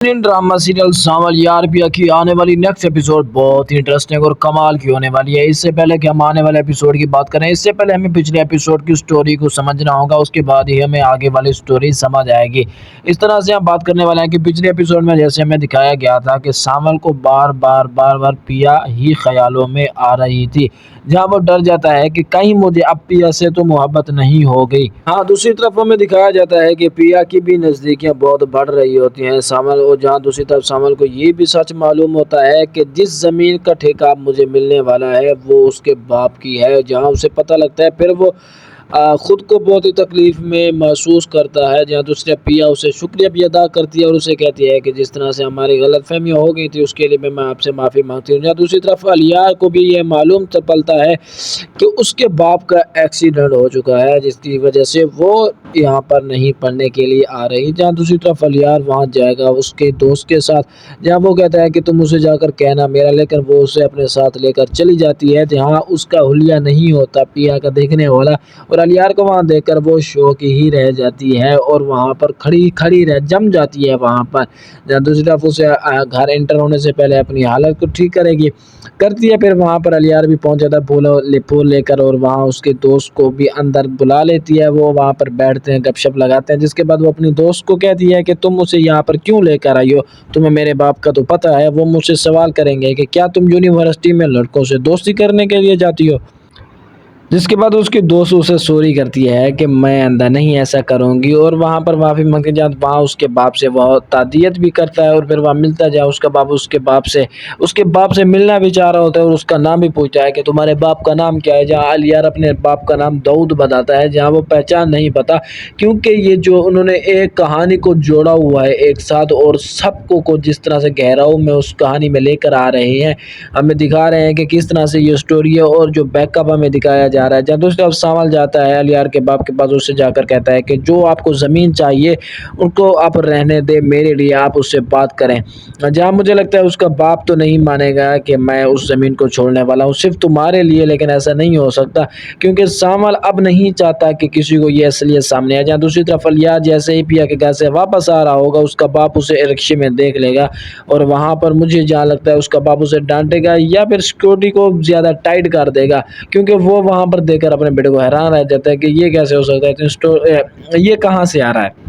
Drama serial सांवल यार पिया की आने वाली नेक्स्ट एपिसोड बहुत ही इंटरेस्टिंग और कमाल की होने वाली है। इससे पहले कि हम आने वाले एपिसोड की बात करें, इससे पहले हमें पिछले एपिसोड की स्टोरी को समझना होगा, उसके बाद ही हमें आगे वाली स्टोरी समझ आएगी। इस तरह से हम बात करने वाले हैं कि पिछले एपिसोड में जैसे हमें दिखाया गया था कि सांवल को बार बार पिया ही ख्यालों में आ रही थी, जहाँ वो डर जाता है कि कहीं मुझे अब पिया से तो मोहब्बत नहीं हो गई। हाँ, दूसरी तरफ हमें दिखाया जाता है कि पिया की भी नज़दीकियाँ बहुत बढ़ रही होती हैं सांवल, और जहाँ दूसरी तरफ सांवल को ये भी सच मालूम होता है कि जिस ज़मीन का ठेका मुझे मिलने वाला है वो उसके बाप की है। जहाँ उसे पता लगता है फिर वो ख़ुद को बहुत ही तकलीफ़ में महसूस करता है। जहाँ दूसरी पिया उसे शुक्रिया भी अदा करती है और उसे कहती है कि जिस तरह से हमारी गलतफहमियाँ हो गई थी उसके लिए मैं आपसे माफ़ी मांगती हूँ। जहाँ दूसरी तरफ अलियार को भी ये मालूम पलता है कि उसके बाप का एक्सीडेंट हो चुका है, जिसकी वजह से वो यहाँ पर नहीं पढ़ने के लिए आ रही। जहाँ दूसरी तरफ अलियार वहाँ जाएगा उसके दोस्त के साथ, जहाँ वो कहता है कि तुम उसे जाकर कहना मेरा, लेकिन वो उसे अपने साथ लेकर चली जाती है। जहाँ उसका हुलिया नहीं होता पिया का देखने वाला, और अलियार को वहाँ देखकर वो शौक ही रह जाती है और वहाँ पर खड़ी रह जम जाती है वहाँ पर। जहाँ दूसरी तरफ उसे घर एंटर होने से पहले अपनी हालत को ठीक करती है। फिर वहाँ पर अलियार भी पहुँच जाता है फूल लेकर, और वहाँ उसके दोस्त को भी अंदर बुला लेती है। वो वहाँ पर बैठते हैं, गपशप लगाते हैं, जिसके बाद वो अपनी दोस्त को कहती है कि तुम उसे यहाँ पर क्यों लेकर आई हो, तुम्हें मेरे बाप का तो पता है। वो मुझसे सवाल करेंगे कि क्या तुम यूनिवर्सिटी में लड़कों से दोस्ती करने के लिए जाती हो, जिसके बाद उसकी दोस्त उसे सॉरी करती है कि मैं अंदर नहीं ऐसा करूंगी, और वहाँ पर माफ़ी मांगते जात वहाँ उसके बाप से वह तादियत भी करता है। और फिर वहाँ मिलता जाए उसका बाप उसके बाप से मिलना भी चाह रहा होता है, और उसका नाम भी पूछता है कि तुम्हारे बाप का नाम क्या है। जहाँ अलियार अपने बाप का नाम दाऊद बताता है, जहाँ वो पहचान नहीं पता, क्योंकि ये जो उन्होंने एक कहानी को जोड़ा हुआ है एक साथ, और सबको को जिस तरह से गहराई में उस कहानी में लेकर आ रहे हैं, हमें दिखा रहे हैं कि किस तरह से ये स्टोरी है और जो बैकअप हमें दिखाया जा रहा है। जब दूसरी तरफ सांवल जाता है अलियार के बाप के पास, उससे जाकर कहता है कि जो आपको ज़मीन चाहिए उनको आप रहने दे, मेरे लिए आप उससे बात करें। जहाँ मुझे लगता है उसका बाप तो नहीं मानेगा कि मैं उस ज़मीन को छोड़ने वाला हूँ सिर्फ तुम्हारे लिए, लेकिन ऐसा नहीं हो सकता क्योंकि सांवल अब नहीं चाहता कि किसी को ये असलियत सामने आए। जहाँ दूसरी तरफ अलियार जैसे ही पिया के घर से वापस आ रहा होगा, उसका बाप उसे रिक्शे में देख लेगा, और वहाँ पर मुझे जहाँ लगता है उसका बाप उसे डांटेगा या फिर सिक्योरिटी को ज़्यादा टाइट कर देगा, क्योंकि वो वहाँ पर देखकर अपने बेटे को हैरान रह जाता है कि ये कैसे हो सकता है, ये कहाँ से आ रहा है।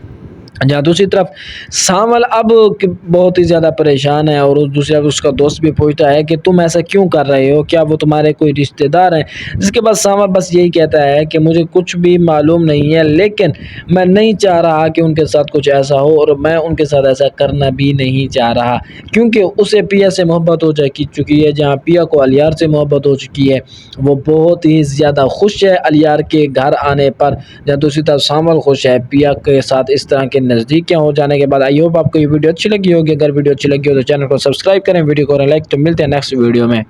जहाँ दूसरी तरफ सांवल अब बहुत ही ज़्यादा परेशान है, और दूसरी तरफ उसका दोस्त भी पूछता है कि तुम ऐसा क्यों कर रहे हो, क्या वो तुम्हारे कोई रिश्तेदार हैं। जिसके बाद सांवल बस यही कहता है कि मुझे कुछ भी मालूम नहीं है, लेकिन मैं नहीं चाह रहा कि उनके साथ कुछ ऐसा हो, और मैं उनके साथ ऐसा करना भी नहीं चाह रहा, क्योंकि उसे पिया से मोहब्बत हो चुकी है। जहाँ पिया को अलियार से मोहब्बत हो चुकी है, वो बहुत ही ज़्यादा खुश है अलियार के घर आने पर। जहाँ दूसरी तरफ सांवल खुश है पिया के साथ इस तरह के नज़दीक क्या हो जाने के बाद। आई होप आपको ये वीडियो अच्छी लगी होगी। अगर वीडियो अच्छी लगी हो तो चैनल को सब्सक्राइब करें, वीडियो को लाइक। तो मिलते हैं नेक्स्ट वीडियो में।